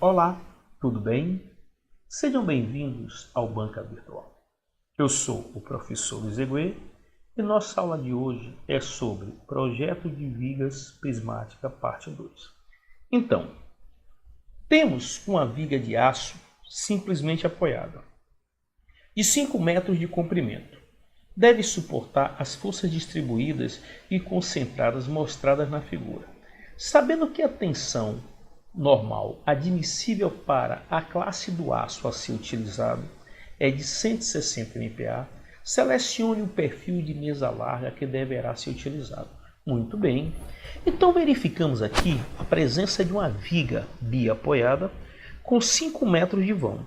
Olá, tudo bem? Sejam bem-vindos ao Banca Virtual. Eu sou o professor Luiz Eguê e nossa aula de hoje é sobre projeto de vigas prismática parte 2. Então, temos uma viga de aço simplesmente apoiada, de 5 metros de comprimento. Deve suportar as forças distribuídas e concentradas mostradas na figura. Sabendo que a tensão normal admissível para a classe do aço a ser utilizado é de 160 MPa, selecione o perfil de mesa larga que deverá ser utilizado. Muito bem, então verificamos aqui a presença de uma viga biapoiada com 5 metros de vão,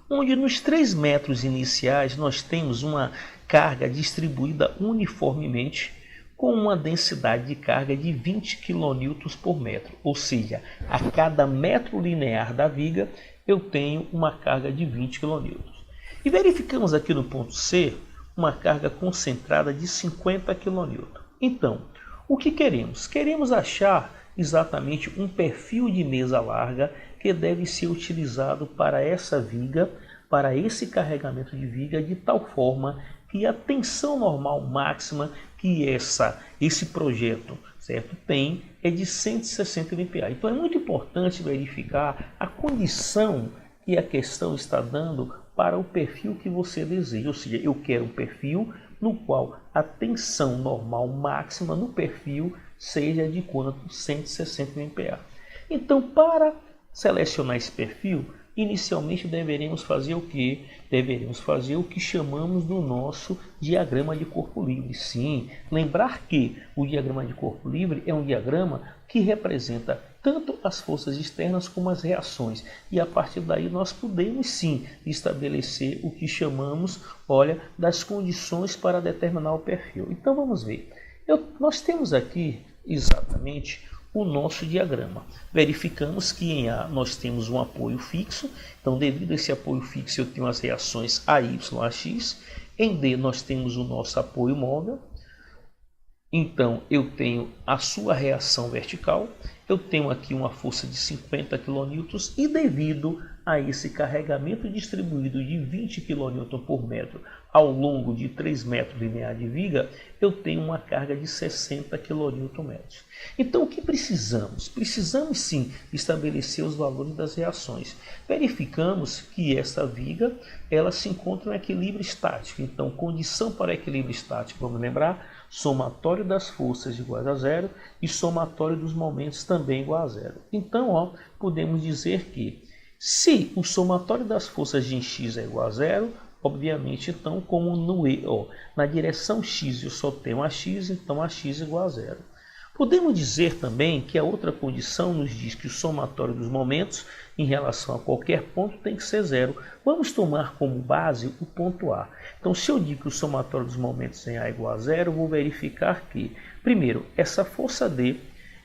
onde nos 3 metros iniciais nós temos uma carga distribuída uniformemente com uma densidade de carga de 20 kN por metro, ou seja, a cada metro linear da viga eu tenho uma carga de 20 kN. E verificamos aqui no ponto C uma carga concentrada de 50 kN. Então, o que queremos? Queremos achar exatamente um perfil de mesa larga que deve ser utilizado para essa viga, para esse carregamento de viga, de tal forma que a tensão normal máxima que esse projeto, certo, tem é de 160 MPa. Então é muito importante verificar a condição que a questão está dando para o perfil que você deseja. Ou seja, eu quero um perfil no qual a tensão normal máxima no perfil seja de quanto? 160 MPa. Então, para selecionar esse perfil, inicialmente deveremos fazer o quê? Deveremos fazer o que chamamos do nosso diagrama de corpo livre. Sim, lembrar que o diagrama de corpo livre é um diagrama que representa tanto as forças externas como as reações. E a partir daí nós podemos sim estabelecer o que chamamos, das condições para determinar o perfil. Então vamos ver. Nós temos aqui exatamente o nosso diagrama. Verificamos que em A nós temos um apoio fixo, então devido a esse apoio fixo eu tenho as reações AY, AX. Em D nós temos o nosso apoio móvel, então eu tenho a sua reação vertical, eu tenho aqui uma força de 50 kN e devido a esse carregamento distribuído de 20 kN por metro ao longo de 3 metros linear de viga, eu tenho uma carga de 60 kN. Então o que precisamos? Precisamos sim estabelecer os valores das reações. Verificamos que essa viga ela se encontra em equilíbrio estático. Então, condição para equilíbrio estático, vamos lembrar, somatório das forças iguais a zero e somatório dos momentos também igual a zero. Então, podemos dizer que se o somatório das forças de x é igual a zero, obviamente, então, como no E, na direção x eu só tenho ax, então ax é igual a zero. Podemos dizer também que a outra condição nos diz que o somatório dos momentos em relação a qualquer ponto tem que ser zero. Vamos tomar como base o ponto A. Então, se eu digo que o somatório dos momentos em A é igual a zero, eu vou verificar que, primeiro, essa força D,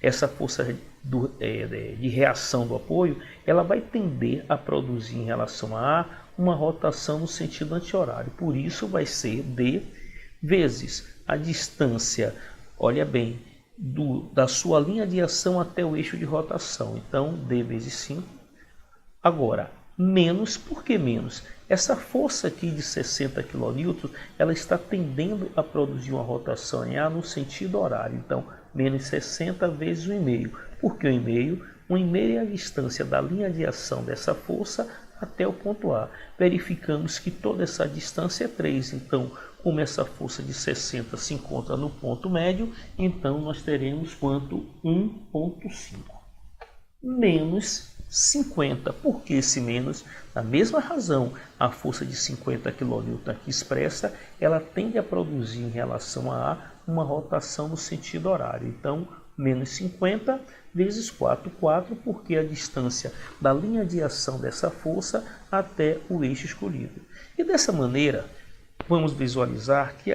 essa força de reação do apoio, ela vai tender a produzir em relação a A uma rotação no sentido anti-horário. Por isso, vai ser D vezes a distância, olha bem, da sua linha de ação até o eixo de rotação. Então, D vezes 5. Agora, menos, por que menos? Essa força aqui de 60 kN, ela está tendendo a produzir uma rotação em A no sentido horário. Então, menos 60 vezes 1,5. Por que 1,5? 1,5 é a distância da linha de ação dessa força até o ponto A. Verificamos que toda essa distância é 3. Então, como essa força de 60 se encontra no ponto médio, então nós teremos quanto? 1,5. Menos 50. Por que esse menos? Da mesma razão, a força de 50 kN aqui expressa, ela tende a produzir em relação a A uma rotação no sentido horário. Então, menos 50 vezes 4, 4, porque a distância da linha de ação dessa força até o eixo escolhido. E dessa maneira, vamos visualizar que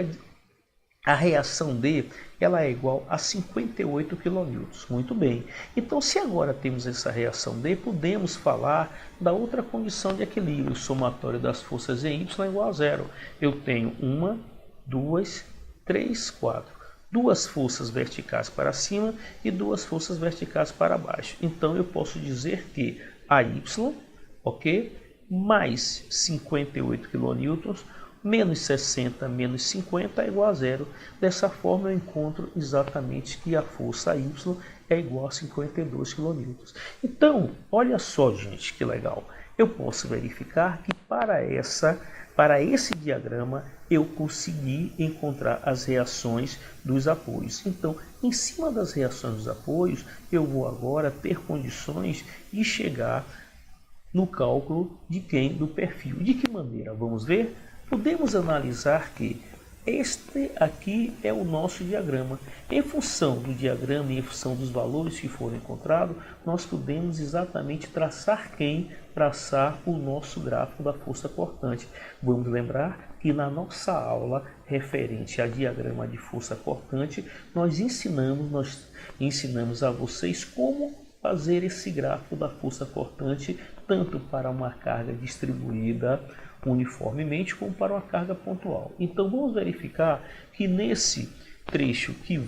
a reação D ela é igual a 58 kN. Muito bem. Então, se agora temos essa reação D, podemos falar da outra condição de equilíbrio, o somatório das forças em Y é igual a zero. Eu tenho 1, 2, 3, 4. Duas forças verticais para cima e duas forças verticais para baixo. Então, eu posso dizer que AY, ok? Mais 58 kN, menos 60 menos 50 é igual a zero. Dessa forma eu encontro exatamente que a força Y é igual a 52 kN. Então, olha só, gente, que legal. Eu posso verificar que para esse diagrama eu consegui encontrar as reações dos apoios. Então, em cima das reações dos apoios, eu vou agora ter condições de chegar no cálculo de quem? Do perfil. De que maneira? Vamos ver? Podemos analisar que este aqui é o nosso diagrama. Em função do diagrama e em função dos valores que foram encontrados, nós podemos exatamente traçar quem? Traçar o nosso gráfico da força cortante. Vamos lembrar que na nossa aula referente a diagrama de força cortante, nós ensinamos a vocês como fazer esse gráfico da força cortante, tanto para uma carga distribuída uniformemente como para uma carga pontual. Então vamos verificar que nesse trecho que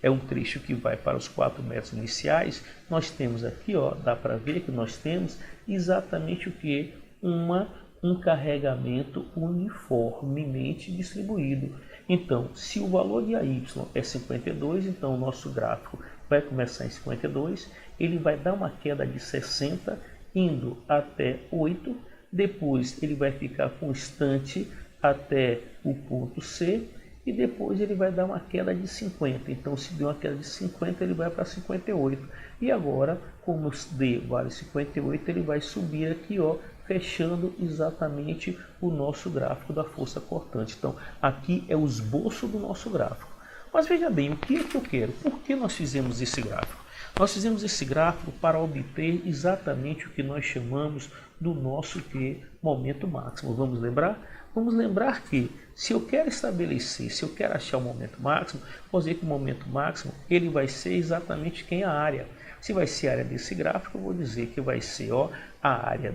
é um trecho que vai para os 4 metros iniciais, nós temos aqui, ó, dá para ver que nós temos exatamente o que? Um carregamento uniformemente distribuído. Então, se o valor de AY é 52, então o nosso gráfico vai começar em 52, ele vai dar uma queda de 60, indo até 8, depois ele vai ficar constante até o ponto C, e depois ele vai dar uma queda de 50. Então, se deu uma queda de 50, ele vai para 58. E agora, como D vale 58, ele vai subir aqui, ó, fechando exatamente o nosso gráfico da força cortante. Então, aqui é o esboço do nosso gráfico. Mas veja bem, o que é que eu quero? Por que nós fizemos esse gráfico? Nós fizemos esse gráfico para obter exatamente o que nós chamamos do nosso momento máximo. Vamos lembrar? Vamos lembrar que se eu quero estabelecer, se eu quero achar o momento máximo, vou dizer que o momento máximo ele vai ser exatamente quem? A área. Se vai ser a área desse gráfico, eu vou dizer que vai ser, ó, a área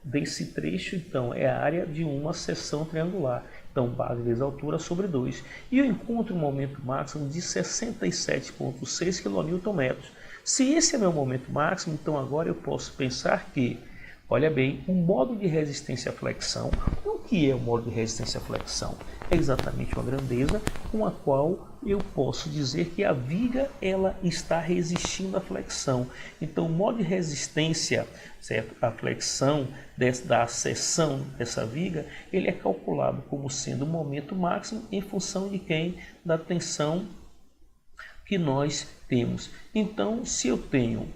desse trecho, então é a área de uma seção triangular. Então, base vezes altura sobre 2. E eu encontro um momento máximo de 67,6 kN. Se esse é meu momento máximo, então agora eu posso pensar que, olha bem, o modo de resistência à flexão. O que é o modo de resistência à flexão? É exatamente uma grandeza com a qual eu posso dizer que a viga ela está resistindo à flexão. Então, o modo de resistência, certo, à flexão da seção dessa viga, ele é calculado como sendo o momento máximo em função de quem? Da tensão que nós temos. Então, se eu tenho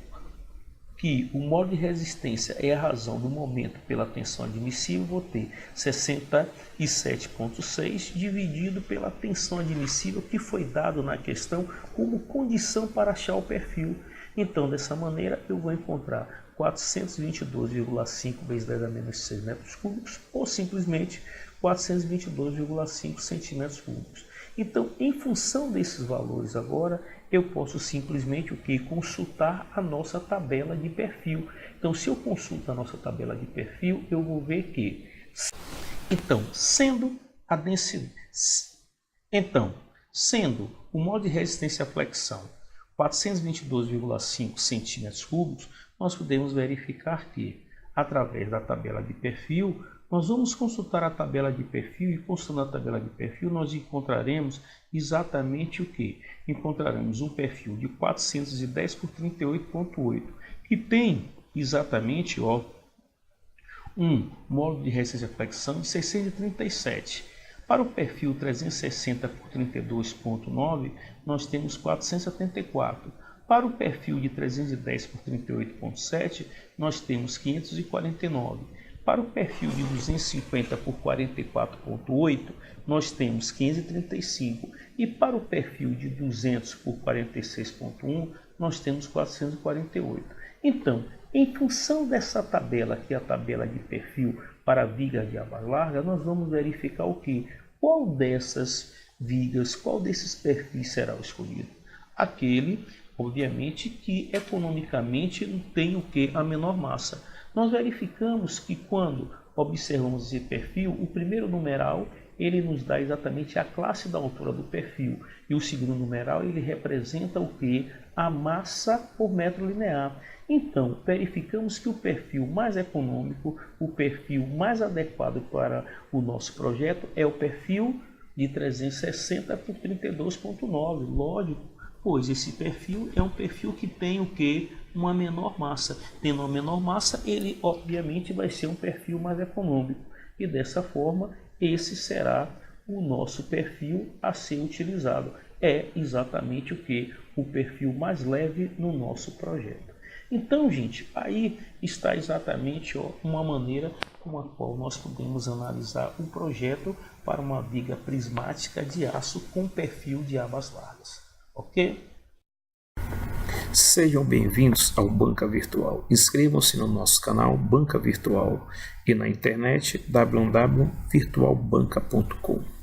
que o modo de resistência é a razão do momento pela tensão admissível, vou ter 67,6 dividido pela tensão admissível que foi dado na questão como condição para achar o perfil. Então, dessa maneira, eu vou encontrar 422,5 vezes 10 a menos 6 metros cúbicos ou simplesmente 422,5 centímetros cúbicos. Então, em função desses valores agora, eu posso simplesmente consultar a nossa tabela de perfil. Então, se eu consulto a nossa tabela de perfil, eu vou ver que, sendo o modo de resistência à flexão 422,5 centímetros cúbicos, nós podemos verificar que, através da tabela de perfil, nós vamos consultar a tabela de perfil e, consultando a tabela de perfil, nós encontraremos exatamente o que? Encontraremos um perfil de 410 por 38,8, que tem exatamente, ó, um módulo de resistência à flexão de 637. Para o perfil 360 por 32,9, nós temos 474. Para o perfil de 310 por 38,7, nós temos 549. Para o perfil de 250 por 44,8, nós temos 535. E para o perfil de 200 por 46,1, nós temos 448. Então, em função dessa tabela, que é a tabela de perfil para vigas de aba larga, nós vamos verificar o que? Qual dessas vigas, qual desses perfis será o escolhido? Aquele, obviamente, que economicamente tem o que? A menor massa. Nós verificamos que quando observamos esse perfil, o primeiro numeral ele nos dá exatamente a classe da altura do perfil e o segundo numeral ele representa o que? a massa por metro linear. Então, verificamos que o perfil mais econômico, o perfil mais adequado para o nosso projeto é o perfil de 360 por 32,9. Lógico, pois esse perfil é um perfil que tem o quê? Uma menor massa. Tendo uma menor massa, ele obviamente vai ser um perfil mais econômico. E dessa forma, esse será o nosso perfil a ser utilizado. É exatamente o que? O perfil mais leve no nosso projeto. Então, gente, aí está exatamente uma maneira com a qual nós podemos analisar o projeto para uma viga prismática de aço com perfil de abas largas. Ok? Sejam bem-vindos ao Banca Virtual. Inscrevam-se no nosso canal Banca Virtual e na internet www.virtualbanca.com.